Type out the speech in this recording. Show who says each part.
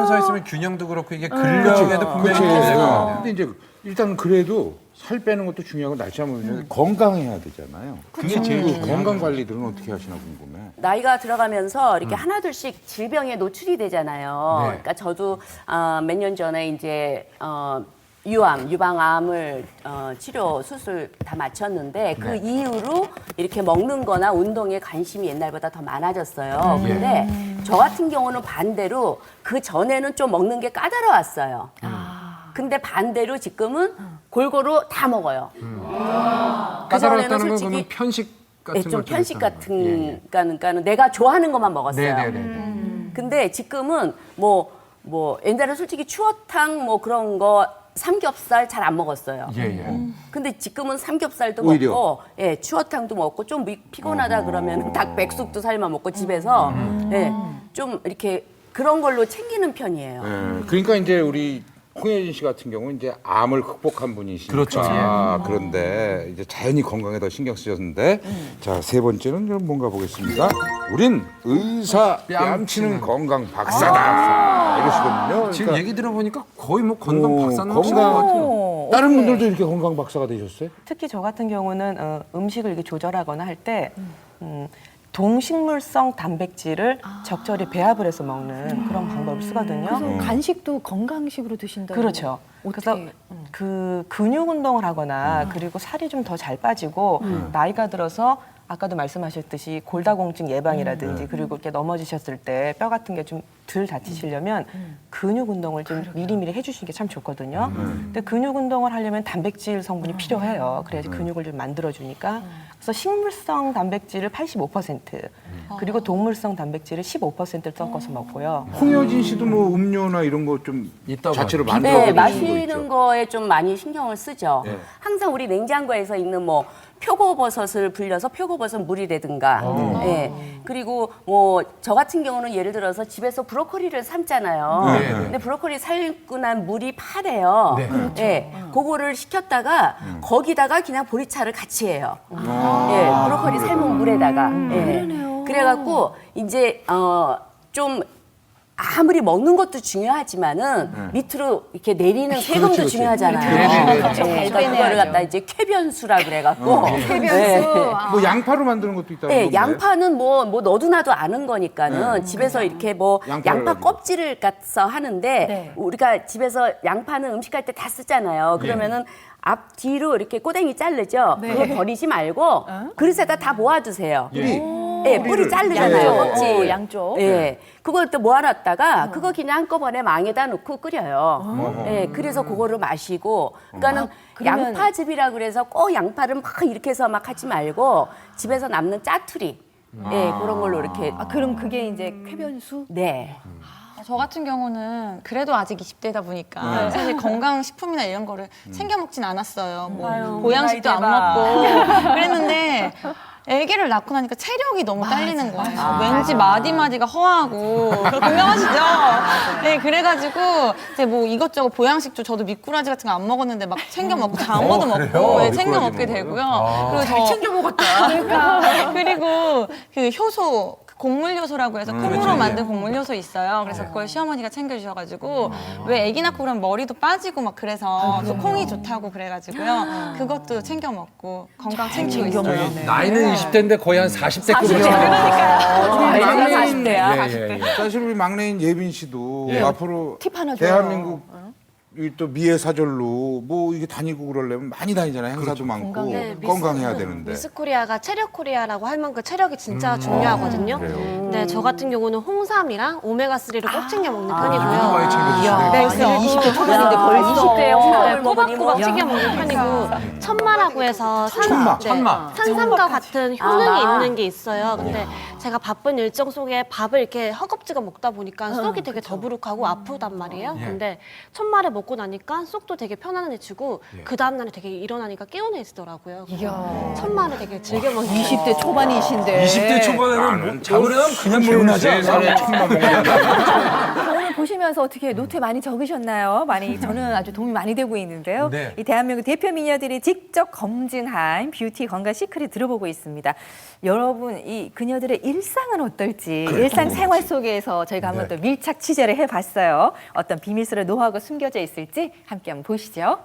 Speaker 1: 펴서 있으면 균형도 그렇고 이게 근력에도 분명히 문제가
Speaker 2: 근데 이제 일단 그래도 살 빼는 것도 중요하고 날씨 한번 보면 건강해야 되잖아요. 그게 제일 건강 관리들은 어떻게 하시나 궁금해.
Speaker 3: 나이가 들어가면서 이렇게 하나둘씩 질병에 노출이 되잖아요.
Speaker 1: 네.
Speaker 3: 그러니까 저도 몇 년 전에 이제 유방암을 치료 수술 다 마쳤는데 그 이후로 이렇게 먹는 거나 운동에 관심이 옛날보다 더 많아졌어요. 근데 저 같은 경우는 반대로 그 전에는 좀 먹는 게 까다로웠어요. 근데 반대로 지금은 골고루 다 먹어요. 그 전에는
Speaker 1: 까다롭다는 건
Speaker 3: 솔직히
Speaker 1: 그러면 편식 같은
Speaker 3: 좀
Speaker 1: 걸
Speaker 3: 편식
Speaker 1: 있다는
Speaker 3: 같은,
Speaker 1: 거예요.
Speaker 3: 그러니까는 내가 좋아하는 것만 먹었어요.
Speaker 1: 네네네.
Speaker 3: 근데 지금은 뭐 옛날에 솔직히 추어탕 뭐 그런 거 삼겹살 잘 안 먹었어요.
Speaker 1: 예.
Speaker 3: 근데 지금은 삼겹살도
Speaker 2: 오히려?
Speaker 3: 먹고, 예, 추어탕도 먹고 좀 피곤하다 그러면 닭 백숙도 삶아 먹고 집에서 예, 좀 이렇게 그런 걸로 챙기는 편이에요.
Speaker 2: 그러니까 이제 우리 홍혜진 씨 같은 경우는 이제 암을 극복한 분이시니까
Speaker 1: 그렇죠.
Speaker 2: 그런데 이제 자연히 건강에 더 신경 쓰셨는데 자, 세 번째는 좀 뭔가 보겠습니다. 우린 의사 뺨치는 건강 박사다 이러시거든요.
Speaker 1: 지금
Speaker 2: 그러니까
Speaker 1: 얘기 들어보니까 거의 뭐 건강 박사는 하신 것
Speaker 2: 건강
Speaker 1: 같아요.
Speaker 2: 다른 분들도 이렇게 건강 박사가 되셨어요?
Speaker 4: 특히 저 같은 경우는 음식을 이렇게 조절하거나 할 때 동식물성 단백질을 적절히 배합을 해서 먹는 그런 방법을 쓰거든요.
Speaker 5: 그래서 간식도 건강식으로 드신다고.
Speaker 4: 그렇죠. 그래서 그 근육 운동을 하거나 그리고 살이 좀 더 잘 빠지고 나이가 들어서 아까도 말씀하셨듯이 골다공증 예방이라든지 그리고 이렇게 넘어지셨을 때 뼈 같은 게 좀 덜 다치시려면 근육 운동을 좀 미리미리 해주시는 게 참 좋거든요. 근데 근육 운동을 하려면 단백질 성분이 필요해요. 그래야지 근육을 좀 만들어주니까. 그래서 식물성 단백질을 85% 그리고 동물성 단백질을 15%를 섞어서 먹고요.
Speaker 2: 홍효진 씨도 뭐 음료나 이런 거 좀
Speaker 1: 있다고
Speaker 2: 자체로
Speaker 1: 하죠.
Speaker 2: 만들어
Speaker 3: 네,
Speaker 2: 보시는 거
Speaker 3: 마시는
Speaker 2: 있죠?
Speaker 3: 거에 좀 많이 신경을 쓰죠.
Speaker 2: 네.
Speaker 3: 항상 우리 냉장고에서 있는 뭐 표고버섯을 불려서 표고버섯 물이라든가, 예. 그리고 뭐 저 같은 경우는 예를 들어서 집에서 브로콜리를 삶잖아요.
Speaker 1: 네.
Speaker 3: 근데 브로콜리 삶고 난 물이 파래요.
Speaker 1: 네.
Speaker 3: 예. 그거를 식혔다가 거기다가 그냥 보리차를 같이 해요. 예, 브로콜리 삶은 물에다가. 예. 그래갖고 이제 좀 아무리 먹는 것도 중요하지만은 밑으로 이렇게 내리는 세금도
Speaker 2: 그렇지.
Speaker 3: 중요하잖아요. 그러니까 그거를 갖다 이제 쾌변수라 그래갖고 쾌변수.
Speaker 2: 뭐 양파로 만드는 것도 있다고
Speaker 3: 네,
Speaker 2: 그러던데.
Speaker 3: 양파는 뭐 너도 나도 아는 거니까는 집에서 이렇게 뭐
Speaker 2: 양파를
Speaker 3: 양파
Speaker 2: 가지고.
Speaker 3: 껍질을 갖서 하는데 우리가 집에서 양파는 음식할 때 다 쓰잖아요. 그러면은 앞 뒤로 이렇게 꼬댕이 자르죠. 그거 버리지 말고 그릇에다 다 모아두세요. 예, 뿌리 자르잖아요. 껍질.
Speaker 5: 양쪽.
Speaker 3: 예, 그걸 또 모아놨다가 그거 그냥 한꺼번에 망에다 넣고 끓여요. 예, 그래서 그거를 마시고, 그러니까는 양파즙이라 그래서 꼭 양파를 막 이렇게 해서 막 하지 말고 집에서 남는 짜투리, 예, 그런 걸로 이렇게.
Speaker 5: 그럼 그게 이제 쾌변수?
Speaker 3: 네.
Speaker 6: 저 같은 경우는 그래도 아직 20대다 보니까 사실 건강식품이나 이런 거를 챙겨 먹진 않았어요. 뭐 보양식도 안 먹고 그랬는데 아기를 낳고 나니까 체력이 너무 딸리는 거예요. 왠지 마디마디가 허하고 공감하시죠? 네, 그래가지고 이제 뭐 이것저것 보양식도 저도 미꾸라지 같은 거 안 먹었는데 막 챙겨 먹고 장어도 먹고 네, 챙겨 먹게 되고요. 그리고 잘 챙겨 먹었다. 그리고 그 효소 곡물 효소라고 해서 콩으로 만든 곡물 효소 있어요. 그래서 그걸 시어머니가 챙겨주셔가지고 왜 아기 낳고 그러면 머리도 빠지고 막 그래서 또 콩이 좋다고 그래가지고요. 그것도 챙겨 먹고 건강 챙기고 있어요.
Speaker 1: 나이는 20대인데 거의 한 40대급이요.
Speaker 3: 나이가 40대야.
Speaker 2: 사실 우리 막내인 예빈 씨도 앞으로
Speaker 5: 팁 하나 줘요.
Speaker 2: 대한민국 이 또 미의 사절로 뭐 이게 다니고 그러려면 많이 다니잖아요. 행사도 많고 건강해야 되는데.
Speaker 7: 미스코리아가 체력코리아라고 할 만큼 체력이 진짜 중요하거든요. 네, 저 같은 경우는 홍삼이랑 오메가3를 꼭 챙겨 먹는 편이고요.
Speaker 1: 많이 챙겨주시네.
Speaker 7: 네,
Speaker 5: 20대 초반인데 벌써.
Speaker 3: 20대에 홍삼을 먹으니
Speaker 7: 꼬박꼬박 챙겨 먹는 편이고 천마라고 해서
Speaker 1: 천마.
Speaker 7: 산삼과 같은 효능이 있는 게 있어요. 근데 제가 바쁜 일정 속에 밥을 이렇게 허겁지겁 먹다 보니까 속이 되게 더부룩하고 아프단 말이에요. 근데 천마를 먹고 나니까 속도 되게 편안해지고 그 다음날에 되게 일어나니까 개운해지더라고요. 천마를 되게 즐겨 먹는
Speaker 5: 20대 초반이신데.
Speaker 1: 20대 초반에는 뭐 잠을 하면 그냥 개운하지 않아요?
Speaker 2: 천마 먹어야
Speaker 5: 저는 보시면서 어떻게 노트에 많이 적으셨나요? 많이 저는 아주 도움이 많이 되고 있는데요.
Speaker 1: 네.
Speaker 5: 이 대한민국 대표 미녀들이 직접 검증한 뷰티 건강 시크릿 들어보고 있습니다. 여러분 이 그녀들의 일상은 어떨지 일상 생활 속에서 저희가 한번 또 밀착 취재를 해봤어요. 어떤 비밀스러운 노하우가 숨겨져 있을지 함께 한번 보시죠.